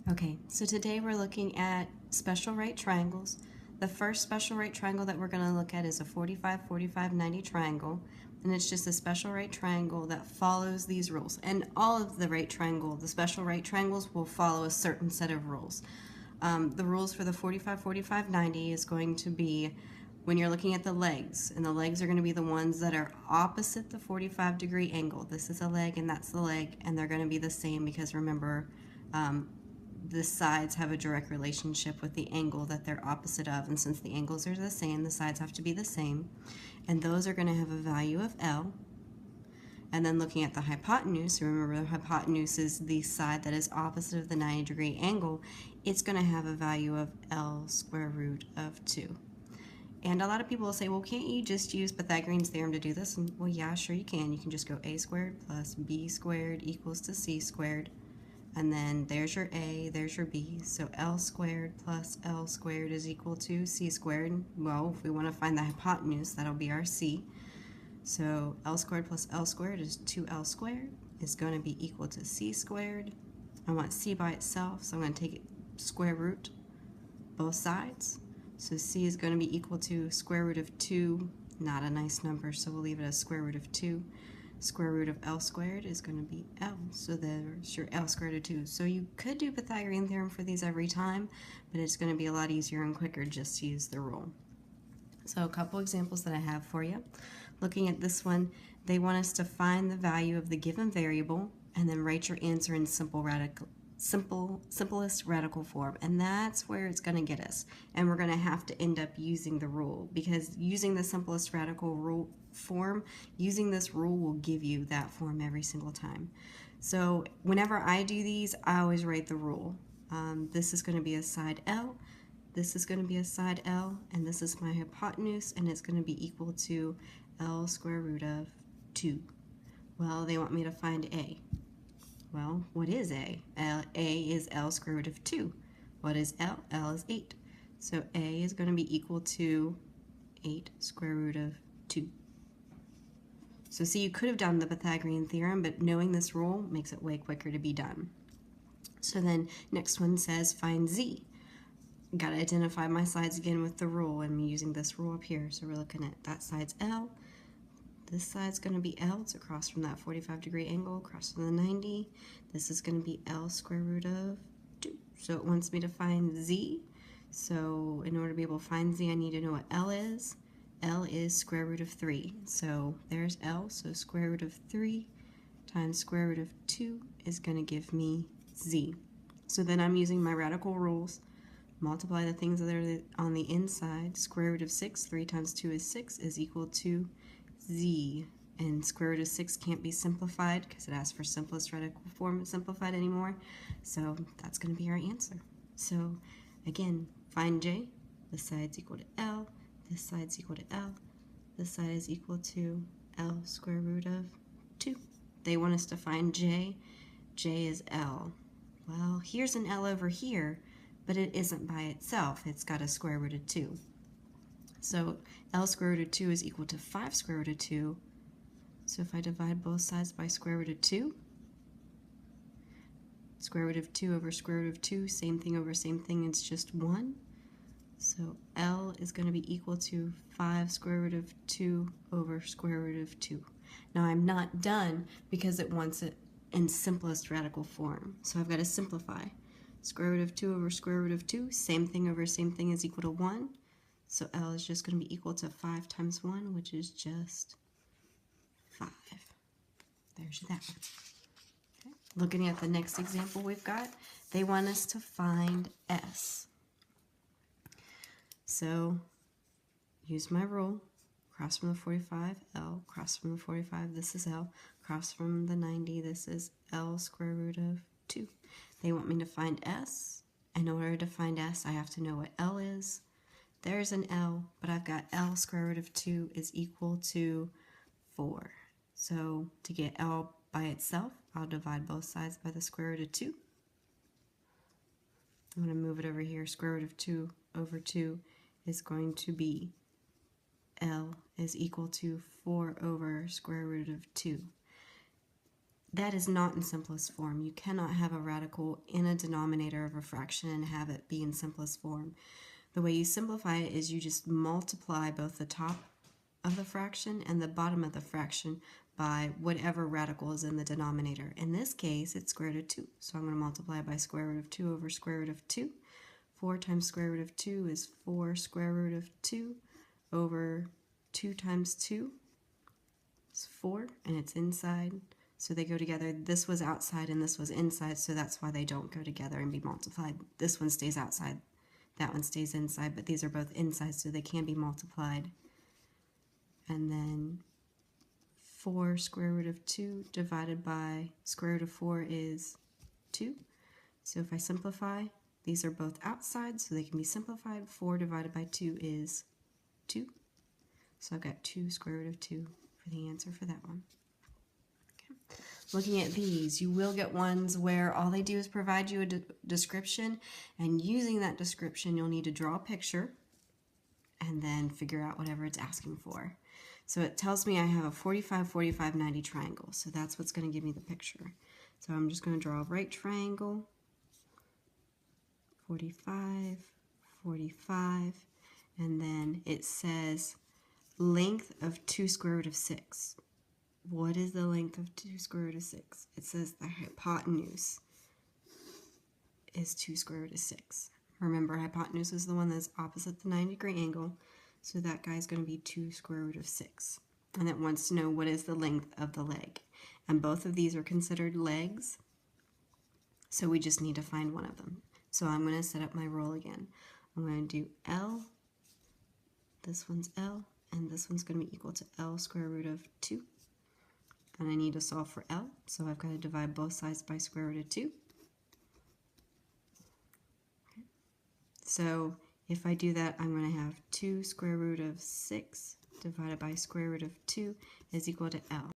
Okay, so today we're looking at special right triangles. The first special right triangle that we're going to look at is a 45, 45, 90 triangle, and it's just a special right triangle that follows these rules. And all of the special right triangles will follow a certain set of rules. The rules for the 45, 45, 90 is going to be when you're looking at the legs, and the legs are going to be the ones that are opposite the 45-degree angle. This is a leg and that's the leg, and they're going to be the same because remember, the sides have a direct relationship with the angle that they're opposite of, and since the angles are the same, the sides have to be the same, and those are going to have a value of L. And then looking at the hypotenuse, remember the hypotenuse is the side that is opposite of the 90-degree angle, it's going to have a value of L square root of 2. And a lot of people will say, well, can't you just use Pythagorean's theorem to do this? And, well, yeah, sure you can. You can just go a squared plus b squared equals to c squared. And then there's your a, there's your b. So L squared plus L squared is equal to c squared. Well, if we want to find the hypotenuse, that'll be our c. So L squared plus L squared is 2L squared. Is going to be equal to c squared. I want c by itself, so I'm going to take it square root both sides. So c is going to be equal to square root of 2. Not a nice number, so we'll leave it as square root of 2. Square root of L squared is going to be L. So there's your L squared of 2. So you could do Pythagorean theorem for these every time, but it's going to be a lot easier and quicker just to use the rule. So a couple examples that I have for you. Looking at this one, they want us to find the value of the given variable and then write your answer in simplest radical form, and that's where it's going to get us, and we're going to have to end up using the rule, because using the simplest radical rule form, using this rule will give you that form every single time. So whenever I do these, I always write the rule. This is going to be a side L, this is going to be a side L, and this is my hypotenuse, and it's going to be equal to L square root of 2. Well, they want me to find A. Well, what is A? A is L square root of 2. What is L? L is 8. So A is going to be equal to 8 square root of 2. So see, you could have done the Pythagorean theorem, but knowing this rule makes it way quicker to be done. So then next one says find Z. Got to identify my sides again with the rule, and I'm using this rule up here. So we're looking at that side's L. This side's going to be L, it's across from that 45-degree angle, across from the 90. This is going to be L square root of 2. So it wants me to find Z. So in order to be able to find Z, I need to know what L is. L is square root of 3. So there's L, so square root of 3 times square root of 2 is going to give me Z. So then I'm using my radical rules. Multiply the things that are on the inside. Square root of 6, 3 times 2 is 6, is equal to Z, and square root of 6 can't be simplified because it asks for simplest radical form simplified anymore, so that's going to be our answer. So again, find J. This side's equal to L, this side's equal to L, this side is equal to L square root of 2. They want us to find J. J is L. Well, here's an L over here, but it isn't by itself. It's got a square root of 2. So L square root of 2 is equal to 5 square root of 2. So if I divide both sides by square root of 2, square root of 2 over square root of 2, same thing over same thing, it's just 1. So L is going to be equal to 5 square root of 2 over square root of 2. Now I'm not done because it wants it in simplest radical form. So I've got to simplify. Square root of 2 over square root of 2, same thing over same thing is equal to 1. So L is just going to be equal to 5 times 1, which is just 5. There's that one. Okay. Looking at the next example we've got, they want us to find S. So use my rule. Cross from the 45, L. Cross from the 45, this is L. Cross from the 90, this is L square root of 2. They want me to find S. In order to find S, I have to know what L is. There's an L, but I've got L square root of 2 is equal to 4. So to get L by itself, I'll divide both sides by the square root of 2. I'm going to move it over here. Square root of 2 over 2 is going to be L is equal to 4 over square root of 2. that is not in simplest form. You cannot have a radical in a denominator of a fraction and have it be in simplest form. The way you simplify it is you just multiply both the top of the fraction and the bottom of the fraction by whatever radical is in the denominator. In this case, it's square root of 2. So I'm going to multiply by square root of 2 over square root of 2. 4 times square root of 2 is 4 square root of 2 over 2 times 2 is 4, and it's inside. So they go together. This was outside and this was inside, so that's why they don't go together and be multiplied. This one stays outside, that one stays inside, but these are both inside, so they can be multiplied. And then 4 square root of 2 divided by square root of 4 is 2. So if I simplify, these are both outside, so they can be simplified. 4 divided by 2 is 2. So I've got 2 square root of 2 for the answer for that one. Okay. Looking at these, you will get ones where all they do is provide you a description, and using that description, you'll need to draw a picture and then figure out whatever it's asking for. So it tells me I have a 45, 45, 90 triangle. So that's what's going to give me the picture. So I'm just going to draw a right triangle, 45, 45, and then it says length of 2 square root of 6. What is the length of 2 square root of 6? It says the hypotenuse is 2 square root of 6. Remember, hypotenuse is the one that's opposite the 90-degree angle, so that guy's going to be 2 square root of 6. And it wants to know what is the length of the leg. And both of these are considered legs, so we just need to find one of them. So I'm going to set up my rule again. I'm going to do L, this one's L, and this one's going to be equal to L square root of 2. And I need to solve for L, so I've got to divide both sides by square root of 2. Okay. So if I do that, I'm going to have 2 square root of 6 divided by square root of 2 is equal to L.